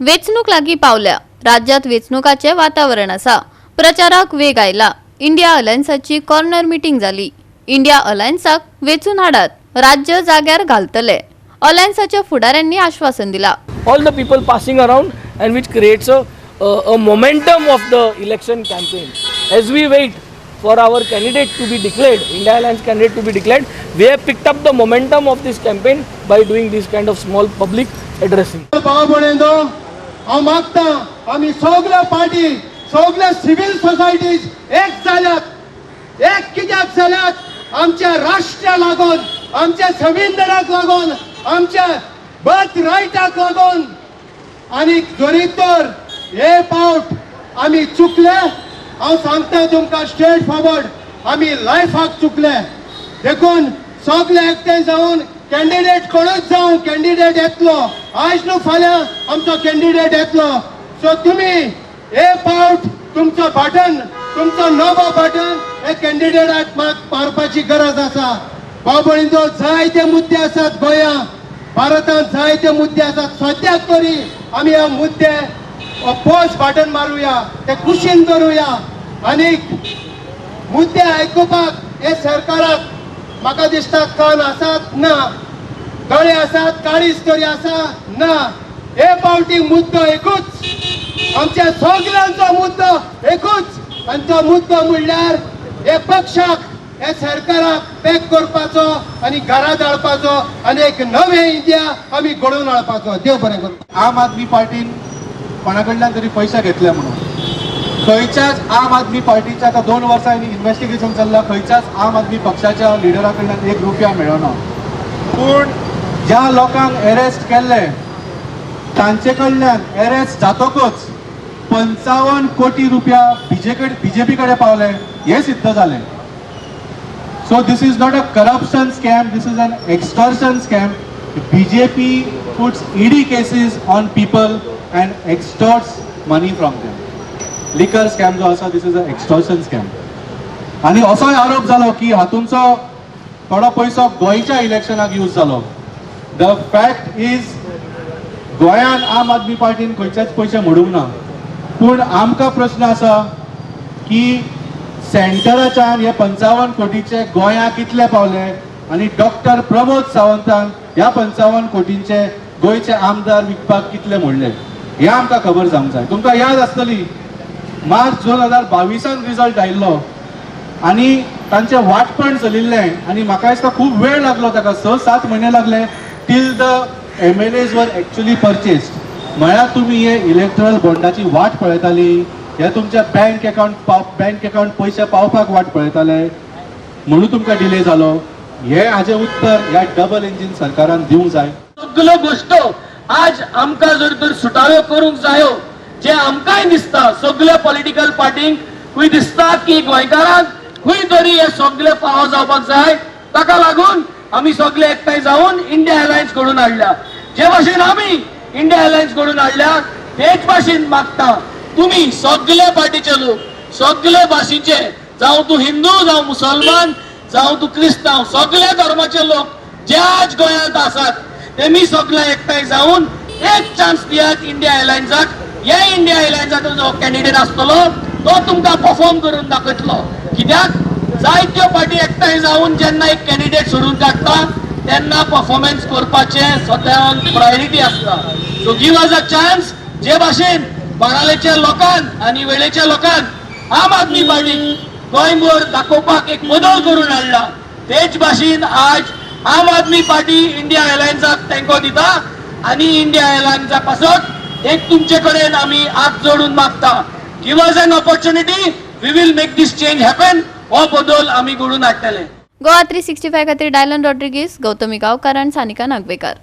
वेचणूक लागी पावल्या. राज्यात वेचणुकाचे वातावरण असा. प्रचाराक वेग आयला. इंडिया अलायन्सची कॉर्नर मीटिंग झाली. इंडिया अलायन्साक वेचून हाडात. राज्य जाग्यार घालतले. अलायन्सच्या फुडाऱ्यांनी आश्वासन दिला. All the people passing around and which creates a momentum of the election campaign. As we wait for our candidate to be declared, India Alliance candidate to be declared, we have picked up the momentum of this campaign by doing this kind of small public addressing. हांव मागता आमी सगळ्या party सगळ्या civil societies एक जाल्यात. एक कित्याक जाल्यात आमच्या राष्ट्रा लागून, आमच्या संविधानाक लागून, आमच्या बर्थ रायटाक लागून. आनी जरी तर हे पावट आमी चुकले, हांव सांगता तुमकां स्ट्रेट फॉरवर्ड, आमी लायफाक चुकले. देखून सगळे एकठांय जावन कॅन्डिडेट कोणूच जावं कॅन्डिडेट येतलो. आज न्हू फाल्यां आमचो कॅन्डिडेट येतलो. सो तुमी हे पावट तुमचो बटन, तुमचो नवो बटन हे कॅन्डिडेटाक मारपाची गरज आसा. भाव भयणींचो जायते मुद्दे आसात गोंया, भारतांत जायते मुद्दे आसात. सद्याक तरी आमी हे मुद्दे पोस्ट बटन मारूया, ते कुशीन करूया. आनीक मुद्दे आयकुपाक हे सरकाराक म्हाका दिसता कान आसात ना, गळे आसात, काळीज तरी आसा ना. हे पावटी मुद्दो एकूच, आमच्या सगळ्यांचो मुद्दो एकूच. आनी तो मुद्दो म्हणल्यार हे पक्षाक, हे सरकाराक पॅक करपाचो आनी घरा धाडपाचो आनी एक नवे इंडिया आमी घडोवन हाडपाचो. देव बरें करूं. आम आदमी पार्टीन कोणा कडल्यान तरी पैसे घेतले म्हणून खंयच्याच आम आदमी पार्टीच्या आता 2 वर्सांनी इन्व्हेस्टिगेशन चल्लां. खंयच्याच आम आदमी पक्षाच्या लिडरा कडल्यान 1 रुपया मेळना. पूण ज्या लोकांक अरेस्ट केल्ले तांचे कडल्यान अरेस्ट जातकच 55 कोटी रुपया बीजेपी कडेन पावले हे सिद्ध जालें. So this is not a corruption scam, this is an extortion scam. BJP puts ED cases on people and extorts money from them. Liquor scam जो आसा, this is an extortion scam. आणि असोय आरोप जालो की हातूंचो थोडो पैसो गोंयच्या इलेक्शनाक यूज जालो. The fact is गोंयान आम आदमी पार्टीन खंयचेच पैसे मोडूंक ना. पूण आमकां प्रश्न आसा की सेंटराच्यान हे 55 कोटीचे गोंया कितले पावले आणि डॉक्टर प्रमोद सावंतान ह्या 55 कोटींचे गोंयचे आमदार विकपाक कितले मोडले हे आमकां खबर जावंक जाय. तुमकां याद आसतली मार्च 2022 रिजल्ट आयिल्लो आनी तांचे वाटपण चलिल्लें आनी म्हाका दिसता खूब वेळ लागलो ताका. 6-7 म्हयने लागले टील द MLAs वर एक्चुअली परचेस्ड. म्हळ्यार तुमी हे इलेक्टरल बॉन्डाची वाट पळयताली, हे तुमच्या बँक अकाउंट पैसे पावपाक वाट पळयताले म्हणून तुमकां डिले जालो. हे हाजे उत्तर ह्या डबल इंजिन सरकारान दिवंक जाय. सगळ्यो गोष्टो आज आमकां जर तर सुटाव्यो करूंक जायो, जे आमकांय दिसता सगळ्या पॉलिटिकल पार्टींक खंय दिसता की गोंयकारांक खंय तरी हे सगळे फावो जावपाक जाय. ताका लागून आमी सगळे एकठांय जावन इंडिया अलायन्स घडोवन हाडल्या. जे भाशेन आमी इंडिया अलायन्स घडोवन हाडल्या तेच भाशेन मागता तुम्ही सगळे पार्टीचे लोक, सगळे भाशेचे, जावं तूं हिंदू, जावं मुसलमान, जावं तूं क्रिस्तांव, सगळे धर्माचे लोक जे आज गोंयांत आसात तेमी सगळे एकठांय जावन एक चान्स दियात इंडिया अलायन्साक. हे इंडिया अलायन्साचो जो कॅन्डिडेट आसतलो तो तुमकां परफॉर्म करून दाखयतलो. कित्याक जायत्यो पार्टी एकठांय जावन जेन्ना एक कॅन्डिडेट सोडून काडटा तेन्ना परफॉर्मन्स करपाचे स्वतःन प्रायोरिटी आसता. So give us a chance. जे भाशेन बाणालेच्या लोकांक आणि वेळेच्या लोकांक आम आदमी पार्टी गोंयभर दाखोवपाक एक बदल करून हाडला, तेच भाशेन आज आम आदमी पार्टी इंडिया अलायन्साक तेंको दिता आणि इंडिया अलायन्सा पासत एक तुमचे कडेन आमी हात जोडून मागता. Give us an opportunity, we will make this change happen. हो बदल आमी घडोवन हाडटले. गोवा 365 खातीर डायलन रॉड्रिगीस, गौतमी गांवकार आनी सानिका नागवेकर.